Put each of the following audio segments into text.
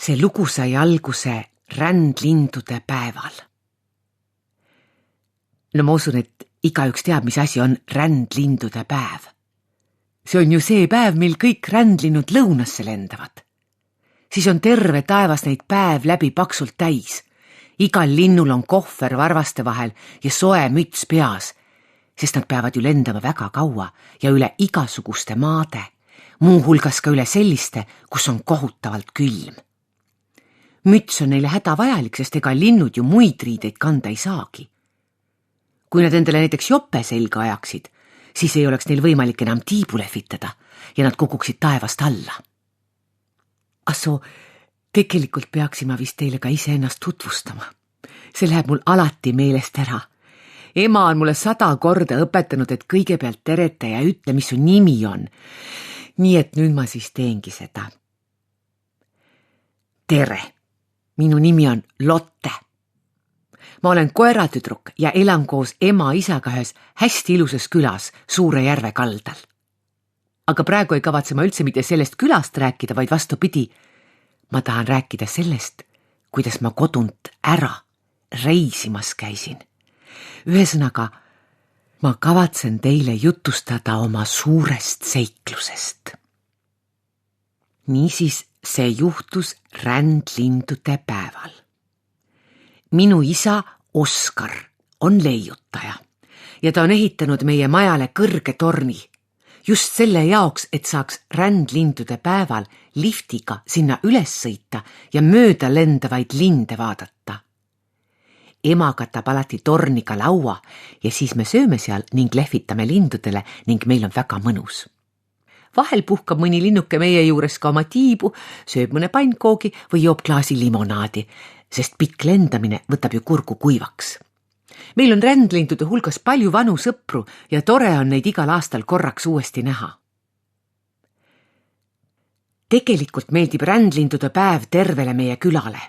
See lugu sai alguse rändlindude päeval. No ma usun, et igaüks teab, mis asi on rändlindude päev. See on ju see päev, mil kõik rändlinnud lõunasse lendavad. Siis on terve taevas neid päev läbi paksult täis. Igal linnul on kohver varvaste vahel ja soe müts peas, sest nad peavad ju lendama väga kaua ja üle igasuguste maade, muuhulgas ka üle selliste, kus on kohutavalt külm. Müts on neile hädavajalik, sest ega linnud ju muid riideid kanda ei saagi. Kui nad endale näiteks jope selga ajaksid, siis ei oleks neil võimalik enam tiibu lehvitada ja nad kukuksid taevast alla. Asso, tegelikult peaksin ma vist teile ka iseennast tutvustama. See läheb mul alati meelest ära. Ema on mulle 100 korda õpetanud, et kõigepealt tereta ja ütle, mis su nimi on. Nii et nüüd ma siis teengi seda. Tere! Minu nimi on Lotte. Ma olen koeratüdruk ja elan koos ema-isaga ühes hästi ilusas külas Suure järve kaldal. Aga praegu ei kavatse ma üldse mitte sellest külast rääkida, vaid vastupidi. Ma tahan rääkida sellest, kuidas ma kodunt ära reisimas käisin. Ühesõnaga, ma kavatsen teile jutustada oma suurest seiklusest. Niisiis see juhtus rändlindude päeval. Minu isa Oskar on leiutaja ja ta on ehitanud meie majale kõrge torni. Just selle jaoks, et saaks rändlindude päeval liftiga sinna üles sõita ja mööda lendavaid linde vaadata. Ema katab alati torniga laua ja siis me sööme seal ning lehvitame lindudele ning meil on väga mõnus. Vahel puhkab mõni linnuke meie juures ka oma tiibu, sööb mõne pannkoogi või joob klaasi limonaadi, sest pikk lendamine võtab ju kurgu kuivaks. Meil on rändlindude hulgas palju vanu sõpru ja tore on neid igal aastal korraks uuesti näha. Tegelikult meeldib rändlindude päev tervele meie külale.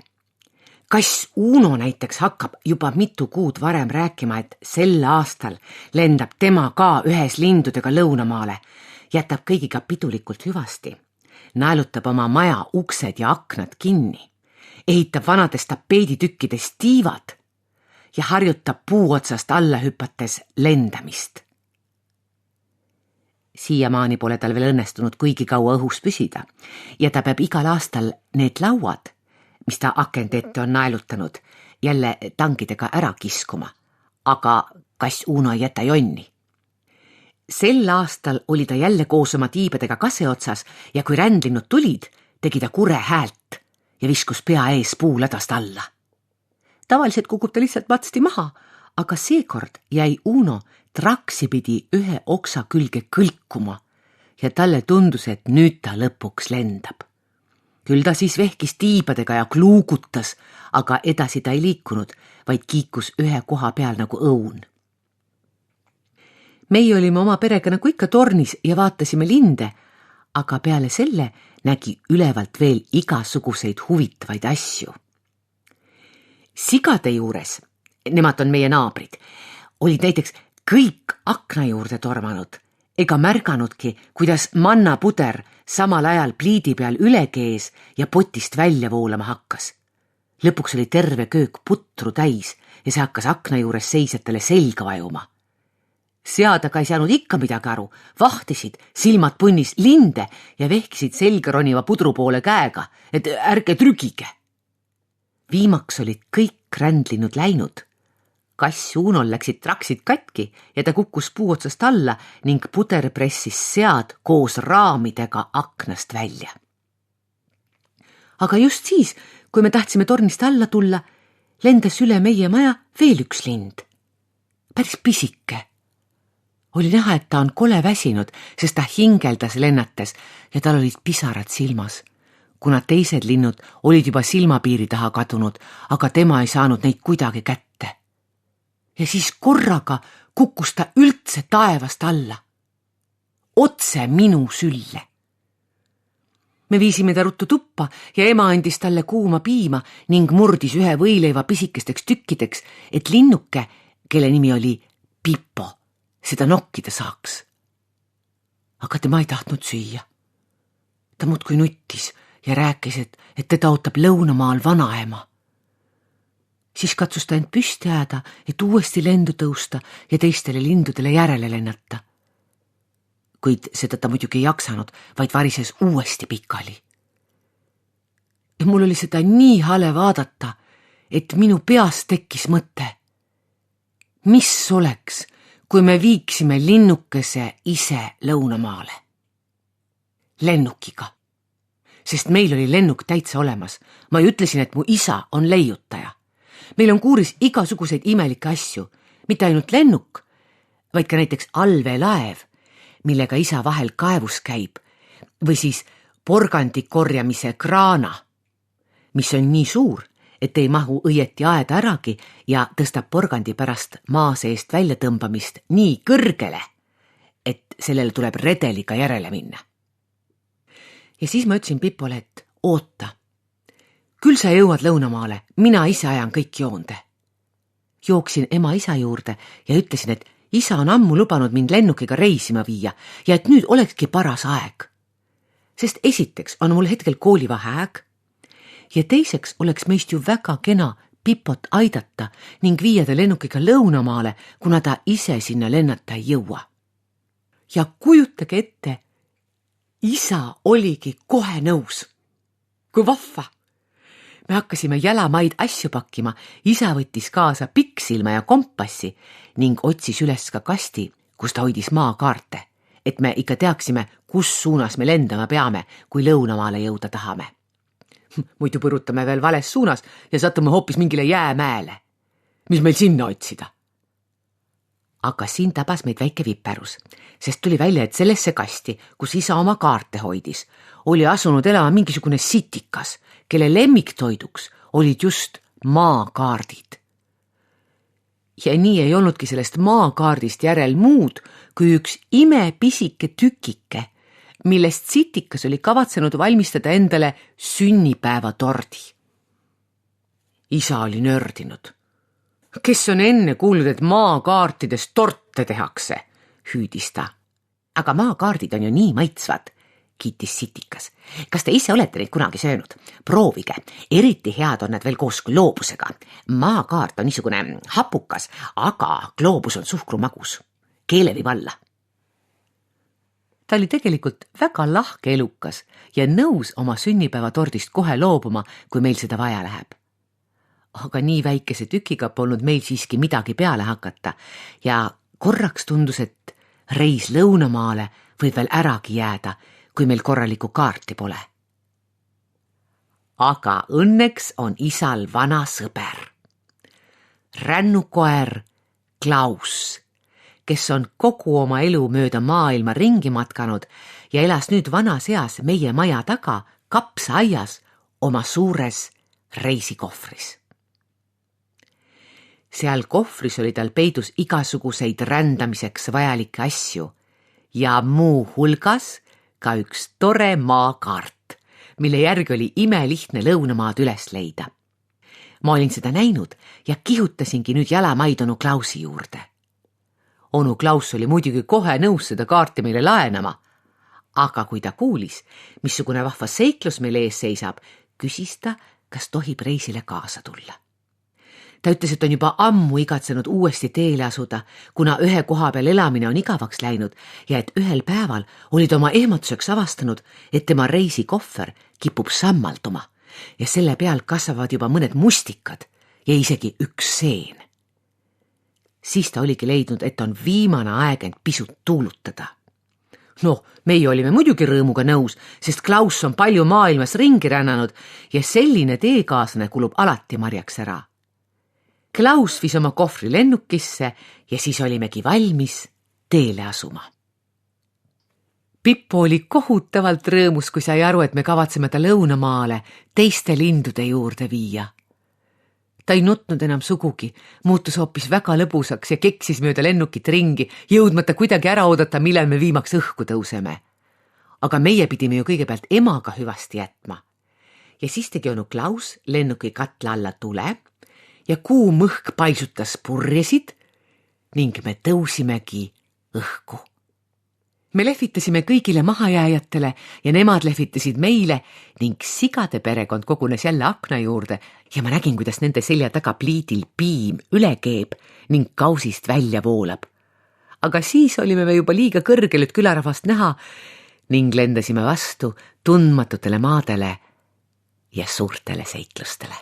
Kass Uno näiteks hakkab juba mitu kuud varem rääkima, et sel aastal lendab tema ka ühes lindudega lõunamaale, jätab kõigiga pidulikult hüvasti, naelutab oma maja uksed ja aknad kinni, ehitab vanadest tapeeditükkidest tiivad ja harjutab puu otsast alla hüpates lendamist. Siiamaani pole tal veel õnnestunud kuigi kaua õhus püsida ja ta peab igal aastal need lauad, mis ta akende ette on naelutanud, jälle tangidega ära kiskuma, aga kass Uno ei jäta jonni. Sel aastal oli ta jälle koos oma tiibadega kase otsas ja kui rändlinnud tulid, tegi ta kure häält ja viskus pea ees puuladast alla. Tavaliselt kukub ta lihtsalt matsti maha, aga seekord jäi Uno traksipidi ühe oksa külge kõlkuma ja talle tundus, et nüüd ta lõpuks lendab. Küll ta siis vehkis tiibadega ja kluugutas, aga edasi ta ei liikunud, vaid kiikus ühe koha peal nagu õun. Meie olime oma perega nagu ikka tornis ja vaatasime linde, aga peale selle nägi ülevalt veel igasuguseid huvitavaid asju. Sigade juures, nemad on meie naabrid, olid näiteks kõik akna juurde tormanud ega märganudki, kuidas mannapuder samal ajal pliidi peal üle kees ja potist välja voolama hakkas. Lõpuks oli terve köök putru täis ja see hakkas akna juures seisjatele selga vajuma. Sead aga ei saanud ikka midagi aru, vahtisid silmad punnis linde ja vehkisid selga roniva pudru poole käega, et ärge trügige. Viimaks olid kõik rändlinud läinud. Kass Unol läksid traksid katki ja ta kukkus puu otsast alla ning puder pressis sead koos raamidega aknast välja. Aga just siis, kui me tahtsime tornist alla tulla, lendas üle meie maja veel üks lind. Päris pisike. Oli näha, et ta on kole väsinud, sest ta hingeldas lennates ja tal olid pisarad silmas, kuna teised linnud olid juba silmapiiri taha kadunud, aga tema ei saanud neid kuidagi kätte. Ja siis korraga kukkus ta üldse taevast alla. Otse minu sülle. Me viisime ta ruttu tuppa ja ema andis talle kuuma piima ning murdis ühe võileiva pisikesteks tükkideks, et linnuke, kelle nimi oli Pippo, seda nokkida saaks. Aga tema ei tahtnud süüa. Ta muudkui nuttis ja rääkis, et teda ootab lõunamaal vanaema. Siis katsus ta end püsti jääda, et uuesti lendu tõusta ja teistele lindudele järele lennata. Kuid seda ta muidugi ei jaksanud, vaid varises uuesti pikali. Ja mul oli seda nii hale vaadata, et minu peas tekkis mõte. Mis oleks, kui me viiksime linnukese ise lõunamaale? Lennukiga. Sest meil oli lennuk täitsa olemas. Ma ütlesin, et mu isa on leiutaja. Meil on kuuris igasuguseid imelikke asju, mitte ainult lennuk, vaid ka näiteks allveelaev, millega isa vahel kaevus käib, või siis porgandi korjamise kraana, mis on nii suur, et ei mahu õieti aeda äragi ja tõstab porgandi pärast maa seest välja tõmbamist nii kõrgele, et sellele tuleb redeliga järele minna. Ja siis ma ütlesin Pipole, et oota, küll sa jõuad lõunamaale, mina ise ajan kõik joonde. Jooksin ema isa juurde ja ütlesin, et isa on ammu lubanud mind lennukiga reisima viia ja et nüüd olekski paras aeg. Sest esiteks on mul hetkel koolivaheaeg ja teiseks oleks meist ju väga kena Pipot aidata ning viia ta lennukiga lõunamaale, kuna ta ise sinna lennata ei jõua. Ja kujutage ette, isa oligi kohe nõus. Kui vahva! Me hakkasime jalamaid asju pakkima, isa võttis kaasa pikksilma ja kompassi ning otsis üles ka kasti, kus ta hoidis maakaarte, et me ikka teaksime, kus suunas me lendama peame, kui lõunamaale jõuda tahame. Muidu põrutame veel vales suunas ja satume hoopis mingile jäämäele. Mis meil sinna otsida? Aga siin tabas meid väike viperus, sest tuli välja, et sellesse kasti, kus isa oma kaarte hoidis, oli asunud elama mingisugune sitikas, kelle lemmiktoiduks olid just maakaardid. Ja nii ei olnudki sellest maakaardist järel muud kui üks imepisike tükike, millest sitikas oli kavatsenud valmistada endale sünnipäevatordi. Isa oli nördinud. Kes on enne kuulnud, et maakaartidest torte tehakse, hüüdis ta. Aga maakaardid on ju nii maitsvad, kiitis sitikas. Kas te ise olete neid kunagi söönud? Proovige, eriti head on nad veel koos gloobusega. Maakaart on niisugune hapukas, aga gloobus on suhkrumagus. Keele viib alla. Ta oli tegelikult väga lahke elukas ja nõus oma sünnipäevatordist kohe loobuma, kui meil seda vaja läheb. Aga nii väikese tükiga polnud meil siiski midagi peale hakata ja korraks tundus, et reis lõunamaale võib veel äragi jääda, kui meil korralikku kaarti pole. Aga õnneks on isal vana sõber. Rännukoer Klaus, kes on kogu oma elu mööda maailma ringi matkanud ja elas nüüd vanas eas meie maja taga kapsaaias oma suures reisikohvris. Seal kohvris oli tal peidus igasuguseid rändamiseks vajalikke asju ja muu hulgas ka üks tore maakaart, mille järgi oli imelihtne lõunamaad üles leida. Ma olin seda näinud ja kihutasingi nüüd jalamaid onu Klausi juurde. Onu Klaus oli muidugi kohe nõus seda kaarti meile laenama, aga kui ta kuulis, missugune vahva seiklus meil ees seisab, küsis ta, kas tohib reisile kaasa tulla. Ta ütles, et on juba ammu igatsenud uuesti teele asuda, kuna ühe koha peal elamine on igavaks läinud ja et ühel päeval olid oma ehmatuseks avastanud, et tema reisikohver kipub sammalduma ja selle peal kasvavad juba mõned mustikad ja isegi üks seen. Siis ta oligi leidnud, et on viimane aeg end pisut tuulutada. No, meie olime muidugi rõõmuga nõus, sest Klaus on palju maailmas ringi rännanud ja selline teekaaslane kulub alati marjaks ära. Klaus viis oma kohvri lennukisse ja siis olimegi valmis teele asuma. Pippo oli kohutavalt rõõmus, kui sai aru, et me kavatseme ta lõunamaale teiste lindude juurde viia. Ta ei nutnud enam sugugi, muutus hoopis väga lõbusaks ja keksis mööda lennukit ringi, jõudmata kuidagi ära oodata, millal me viimaks õhku tõuseme. Aga meie pidime ju kõigepealt emaga hüvasti jätma. Ja siis tegi onu Klaus lennuki katla alla tule ja kuum õhk paisutas purjesid ning me tõusimegi õhku. Me lehvitasime kõigile mahajääjatele ja nemad lehvitasid meile ning sigade perekond kogunes jälle akna juurde ja ma nägin, kuidas nende selja taga pliidil piim üle keeb ning kausist välja voolab. Aga siis olime me juba liiga kõrgel, et külarahvast näha ning lendasime vastu tundmatutele maadele ja suurtele seiklustele.